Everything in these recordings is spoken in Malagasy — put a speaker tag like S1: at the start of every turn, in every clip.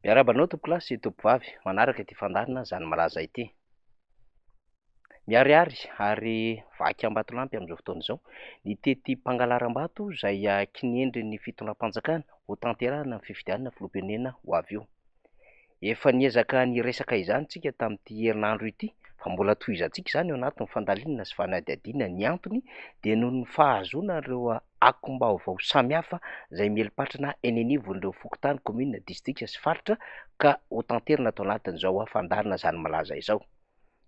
S1: Miarabanao tompolasy tompovavy, manaraka ity fandarina zany malaza ity. Miharihary ary vaky Ambatolampy amin'izao fotoana izao ny tety Mpangalarambatoto izay kinendry ny fitondram-panjakana ho tanterahina ny fifidianana filoham-pirenena ho avy eo. Efa niezaka niresaka izany tsika tamin'ity herinandro ity fa mbola tohizantsika izany eo anatin'ny fandalinana sy fanadihadiana. Ny antony dia noho ny fahazoana ireo akom-baovao samihafa izay mielipatrana eny anivon'ireo fokontany, komina, distrika sy faritra ka ho tanterina atao anatin'izao fandarina zany malaza izao.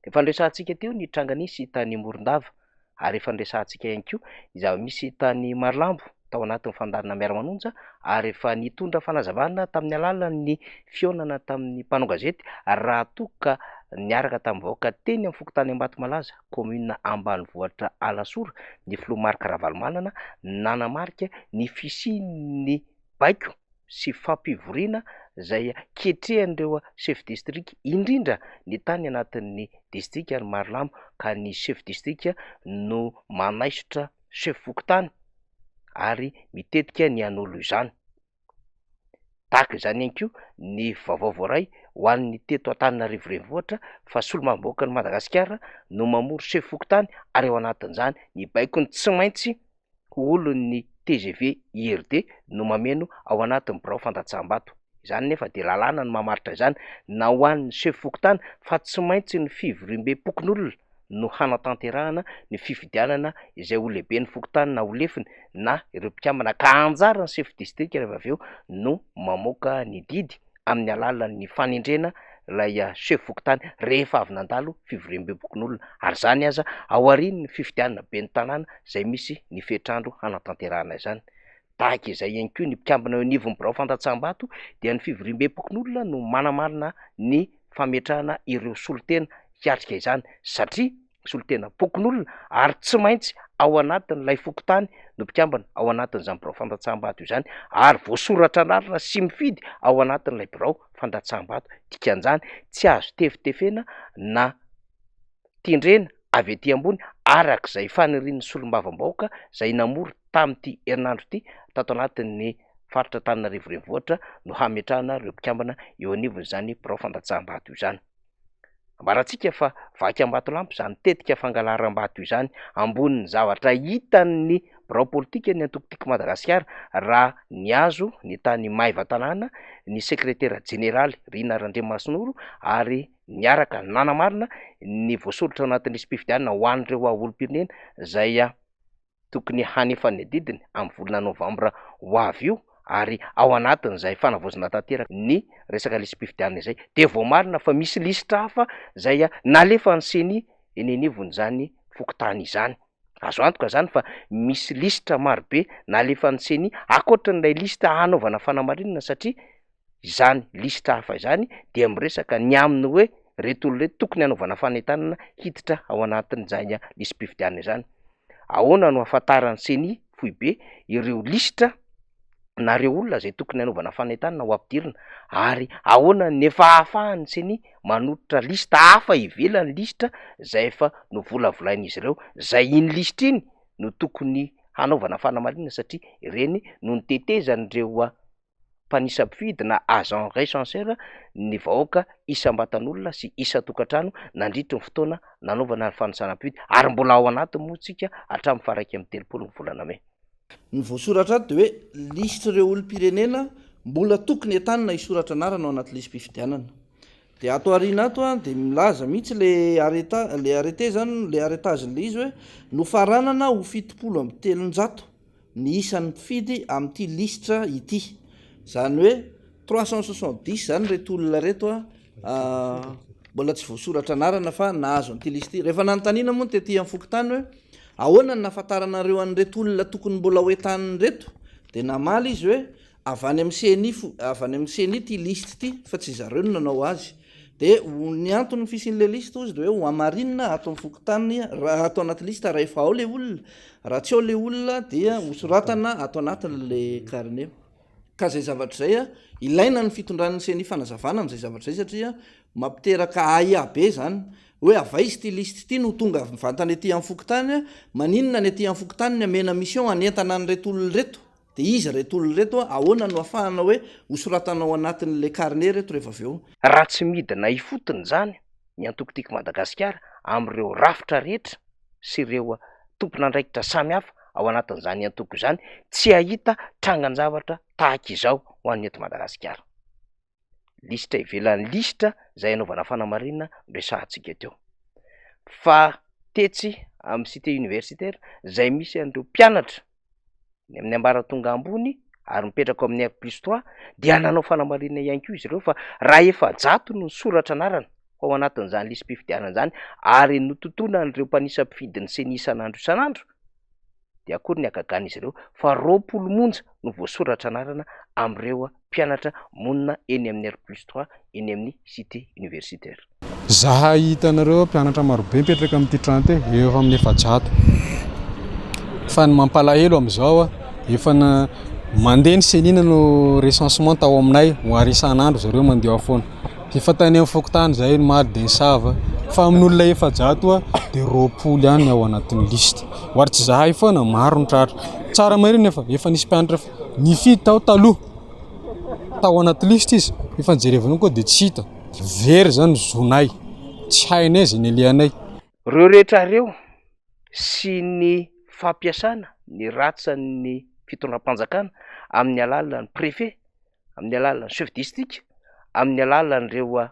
S1: Efa niresahantsika teo ny Tranganisy tany Morondava ary efa niresahantsika ihany koa ny zava-misy tany Marilambo tao anatin'ny fandarina miara-manonja, ary efa nitondra fanazavana tamin'ny alalan'ny fionana tamin'ny mpanao gazety raha toa ka niaraka tamin'ny vahoaka teny amin'ny fokontany Ambatomalaza, komina ambanivohitra Alasora, ny filoha Marc Ravalomanana nanamarika ny fisian'ny baiko sy fampivoriana izay ketrehan'ireo chef district, indrindra ny tany anatin'ny distrika ny Marilambo, ka ny chef district no manaisotra chef fokontany ary mitetika ny an'olo izany. Tahaka izany ihany koa ny vaovao voaray ho an'ny teto Antananarivo renivohitra fa solombavambahoaka ny Madagasikara no mamory chef fokontany, ary ao anatin'izany ny baikony tsy maintsy olon'ny TGV IRD no mameno ao anatin'ny birao fandatsaham-bato. Izany nefa dia lalàna no mamaritra izany na ho an'ny chef fokontany fa tsy maintsy ny fivoriam-be-pokon'olona no hanatanterahana ny fifidianana izay ho lehibe ny fokontany na ho lefiny na ireo mpikambana, ka anjara ny chef district rehefa avy eo no mamoaka ny didy amin'ny alalan'ny fanendrena ilay chef fokontany rehefa avy nandalo fivoriam-be-pokon'olona, ary zany aza ao aorian'ny fifidianana be ny tanàna izay misy ny fetrandro hanatanterahana izany. Tahaka izay ihany koa ny mpikambana eo anivon'ny birao fandatsaham-bato dia ny fivoriam-be-pokon'olona no manamarina ny fametrahana ireo solitena hiatrika izany, satria solitena pokon'olona ary tsy maintsy ao anatin'ilay fokontany no mpikambana ao anatin'izany birao fandatsaham-bato izany, ary voasoratra anarina sy mifidy ao anatin'ilay birao fandatsaham-bato. Dikan'izany tsy azo tefitefena na tendrena avy ety ambony arak'izay fanirian'ny solombavambahoaka izay namory tamin'ity herinandro ity tato anatin'ny faritra Antananarivo renivohitra no hametrahana ireo mpikambana eo anivon'izany birao fandatsaham-bato izany. Ambarantsika fa vaky Ambatolampy izany tetika fangalaram-bato izany ambonin'ny zavatra hitan'ny birao politika ny antokotiko Madagasikara raha niazo ny tany Maivatanàna ny sekretera jeneraly Rina Randriamasinoro, ary niaraka nanamarina ny voasoratra ao anatin'ny lisam-pifidianana ho an'ireo olom-pirenena izay tokony hanefan'ny didiny amin'ny volana Novambra ho avy io, ary ao anatin'izay fanavaozana tanteraka ny resaka lisam-pifidianana izay dia voamarina fa misy lisitra hafa izay nalefa ny CENI eny anivon'izany fokontany izany. Azo antoka zany fa misy lisitra marobe nalefa ny CENI ankoatran'ilay lisitra hanaovana fanamarinana, satria izany lisitra hafa izany dia miresaka ny aminy hoe reto olona reto tokony hanaovana fanentanana hiditra ao anatin'izany lisam-pifidianana izany. Ahoana no ahafantaran'ny CENI foibe ireo lisitra na ireo olona izay tokony hanaovana fanentanana ho ampidirina, ary ahoana ny efa ahafahan'ny CENI manototra lisitra hafa ivelan'ny lisitra izay efa novolavolain'izy ireo, izay iny lisitra iny no tokony hanaovana fanamarinana, satria ireny no nitetezan'ireo mpanisam-pifidy na agent recenseur ny vahoaka isam-batan'olona sy isa-tokantrano nandritra ny fotoana nanaovana ny fanisanam-pifidy, ary mbola ao anatiny moa tsika hatramin'ny faraiky amin'ny 30 ny volana May.
S2: Ny voasoratra de hoe lisitra ireo olom-pirenena mbola tokony entanina isoratra anarana ao anaty lisam-pifidianana. De ato aoriana ato de milaza mihitsy le arrêté zany, le arrêtagen'le izy hoe nofaranana ho 7telonjato ny isan'ny mpifidy amin'ity lisitra ity. Zany hoe 370 zany reto olona reto mbola tsy voasoratra anarana fa nahazo an'ity lisitra ity. Rehefa nanontaniana moa tety amin'ny fokontany hoe ahoana ny nahafantaranareo an'reto olona tokony mbola hoentaniny reto, de namaly izy hoe avy any amin'ny CENI ity lisitra ity fa tsy zareo no nanao azy. De ny antony fisian'le lisitra ozy de hoe ho amarinina ato amin'ny fokontany ato anaty lisitra raha efa ao le olona, raha tsy ao le olona dia hosoratana ato anatin'le carnet. Ka zay zavatra zay ilaina ny fitondran'ny CENI fanazavana n'izay zavatra zay, satria mampiteraka aia be zany hoe avaizy ty lisitra ity no tonga mivantana ety amin'ny fokontany, maninona ny ety amin'ny fokontany ny amena mission anentana an'reto olona reto. de izy reto olona reto ahoana no ahafahana hoe hosoratanao anatin'le carnet reto rehefa avy eo
S1: raha tsy midina ifotony zany ny antokotiko Madagasikara am'ireo rafitra rehetra sy ireo tompon'andraikitra samihafa ao anatin'izany antoko izany tsy ahita trangan-javatra tahaka izao ho an'ny eto Madagasikara. Lisitra ivelan'ny lisitra zay anaovana fanamarinana resahantsika teo fa tetsy amin'ny cité universitaire zay misy an'ireo mpianatra ny amin'ny ambaratonga ambony ary mipetraka amin'ny R+3 dia nanao fanamarinana ihany koa izy ireo fa raha efa jato no soratra anarana ao anatin'izany listim-pifidianana zany ary notontona an'ireo mpanisa mpifidiny sy ny isan'andro isan'andro dia akory ny agagan'izy ireo fa 20 monja no voasoratra anarana am'ireo mpianatra monina eny amin'ny R+3 eny amin'ny cité universitaire.
S3: Zaha hitanareo mpianatra marobe mipetraka amin'ity trano ty efa amin'ny efajato fa ny mampalahelo am'izao efa na mandeha ny senina no recensement tao aminay ho ary isan'andro zareo mandeha foana efa tany amin'ny fokotany zay maro de sava fa amin'olona efajato de 20 ihany ao anatin'ny liste oary tsy zahay foana maro ny tratra tsara marina efa nisy mpianatra nifidy tao taloha tao anaty liste izy efa nijerevana koa de tsy hita very zany zonay tsy hainay izy ny alianay
S1: reo rehetra reo sy ny fampiasana ny ratsan'ny fitondram-panjakana amin'ny alalan'ny préfet amin'ny alalan'ny chef district amin'ny alalan'ireo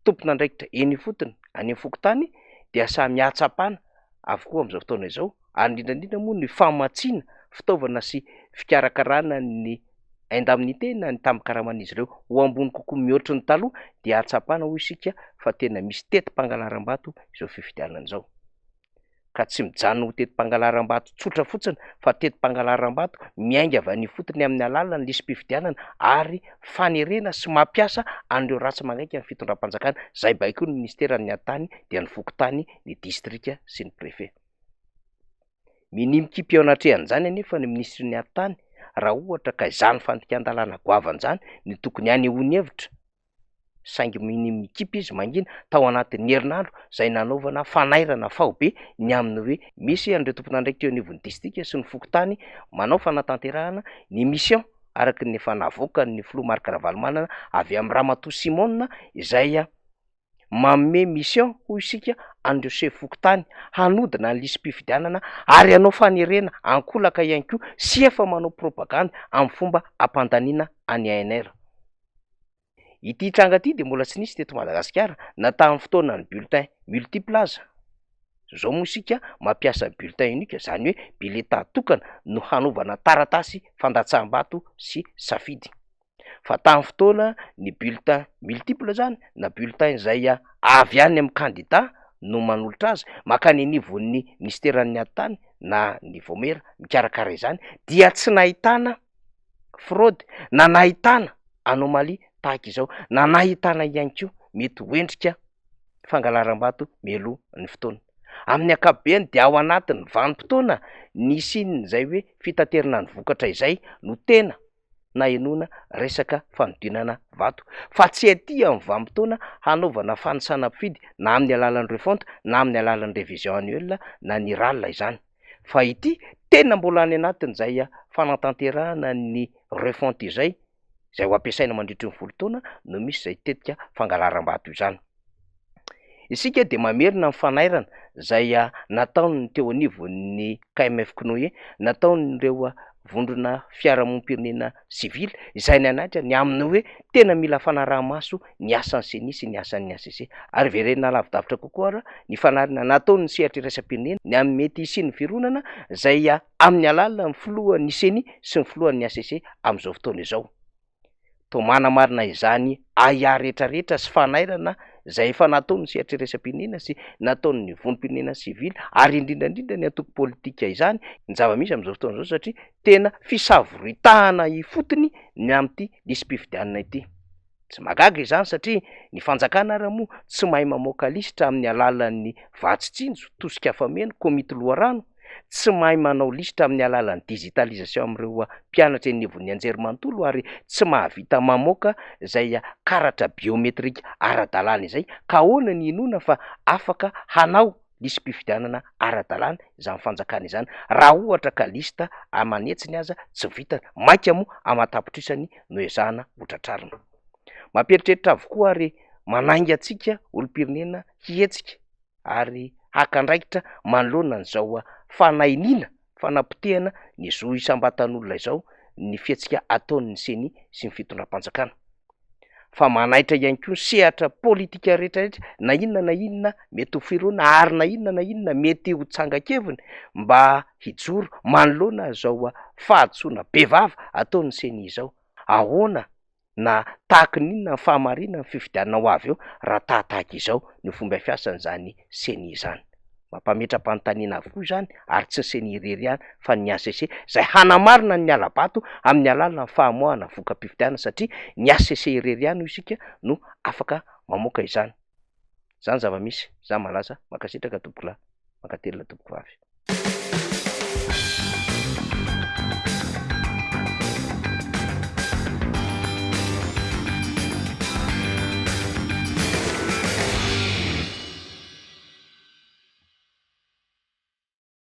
S1: tompon'andraikitra eny fotony any fokotany dia samy hatsapana avokoa amin'izao fotoana izao ary indrindrandrindra moa ny famatsiana fitaovana sy fikarakarana ny indemnité na ny tambin-karaman'izy ireo ho ambony kokoa mihoatra ny taloha dia hatsapana ho isika fa tena misy tetim-pangalaram-bato izao fifidianana izao ka tsy mijanona ho tetim-pangalaram-bato tsotra fotsiny fa tetim-pangalaram-bato miainga avy any fotony amin'ny alalany listim-pifidianana ary fanerena sy mampiasa an'ireo ratsy manaiky amin'ny fitondram-panjakana zay baiko ny ministeran'ny antany dia ny fokotany ny distrika sy ny préfet. Minimikipy eo anatrehan'izany anefa ny ministry-ny antany raha ohatra ka izany fandikan-dalàna goavan'izany ny tokony any hony hevitra saingy minimikipy izy mangina tao anatin'ny herinandro zay nanaovana fanairana faobe ny amin'ny hoe misy an'ireo tompon'andraikitra eo anivon'ny distrika sy ny fokotany manao fanatanterahana ny mission araky ny efa navoaka ny filoha Marc Ravalomanana avy amin'ny Ramatoa Simonina izay manome mission ho isika an'ireo chef fokotany hanodina ny listim-pifidianana ary hanao fanerena ankolaka ihany koa sy efa manao propagande amin'ny fomba ampandaniana any ANR. Ity tranga ity dia mbola tsy nisy teto Madagasikara na tamin'ny fotoana ny bulletin multiple aza zao moa isika mampiasa bulletin unique zany hoe bileta tokana no hanovana taratasy fandatsaham-bato sy safidy fa tamin'ny fotoana ny bulletin multiple zany na bulletin izay avy any amin'ny candidat no manolotra azy makany anivon'ny ministeran'ny antany na ny vomera mikarakara izany dia tsy nahitana fraude na nahitana anomalie tahaka izao na nahitana ihany koa mety hoendrika fangalaram-bato mialoha ny fotoana amin'ny ankapobeny dia ao anatin'ny vanim-potoana nisy inony zay hoe fitaterana ny vokatra izay no tena na enona resaka fanodinana vato fa tsy aty amin'ny vanim-potoana hanaovana fanisana mpifidy na amin'ny alalan'ny refonte na amin'ny alalan'ny révision annuelle na ny RAL izany fa ity tena mbola any anatin'izay fanatanterahana ny refonte izay ho ampiasaina mandritry ny volon-taona no misy zay tetika fangalaram-bato izany. Isika dia mamerina ny fanairana zay nataony teo anivon'ny KMF Knoe nataony ireo vondrona fiarahamonim-pirenena sivily izay ny anaitra ny amin'ny hoe tena mila fanaraha-maso ny asan'ny CENI sy ny asan'ny ACC ary verenina lavidavitra kokoa ara ny fanarina nataony ny sehatra iraisam-pirenena ny amin'ny mety isian'ny fironana zay amin'ny alala ny filohan'ny CENI sy ny filohan'ny ACC amin'izao fotoana izao. To manamarina izany aya rehetrarehetra sy fanairana zay efa nataony sehatra iraisam-pirenena sy nataony vonim-pirenena sivily ary indrindrandrindra ny antoko politika izany ny zava-misy amin'izao fotoana izao satria tena fisavoritahana ifotony ny amin'ity listim-pifidianana ity. Tsy magaga izany satria ny fanjakana raha moa tsy mahay mamoaka lisitra amin'ny alalan'ny vatsi-tsinjo tosika fameno komity loharano tsy mahay manao lisitra amin'ny alalan'ny digitalisation amin'ireo mpianatra eny anivon'ny anjerimanontolo ary tsy mahavita mamoaka zay karatra biometrika ara-dalàna izay ka ahoana ny inona fa afaka hanao lisy mpifidianana ara-dalàna izany fanjakana izany. Raha ohatra ka lista amanetsiny aza tsy vitana, mainka moa amatapitrisany no ezahana hotratrarina. Mamperitreritra avokoa ary manainga antsika olom-pirenena hihetsika ary hakandraikitra manoloana n'izao fanainina fanapotehana ny zo isam-batan'olona izao ny fihetsika ataon'ny seny sy ny fitondram-panjakana. Fa manaitra ihany koa sehatra politika rehetrarehetra, na inona mety ho firoana ary na inona mety ho tsangakeviny mba hijoro manoloana zao fahatsoana bevava ataon'ny seny izao. Ahoana na tahaka n'inona ny fahamarinana ny fifidianana ho avy eo raha tahatahaka izao ny fomba fiasan'izany seny izany. Mampametra-panontaniana avokoa izany ary tsy ny seny irery ihany fa ny ACC izay hanamarina ny alabato amin'ny alalana fahamoahana voka-pifidianana, satria ny ACC irery ihany ho isika no afaka mamoaka izany. Zany zava-misy, zany malaza, mankasitraka tompokolahy, mankatelina tompoko vavy.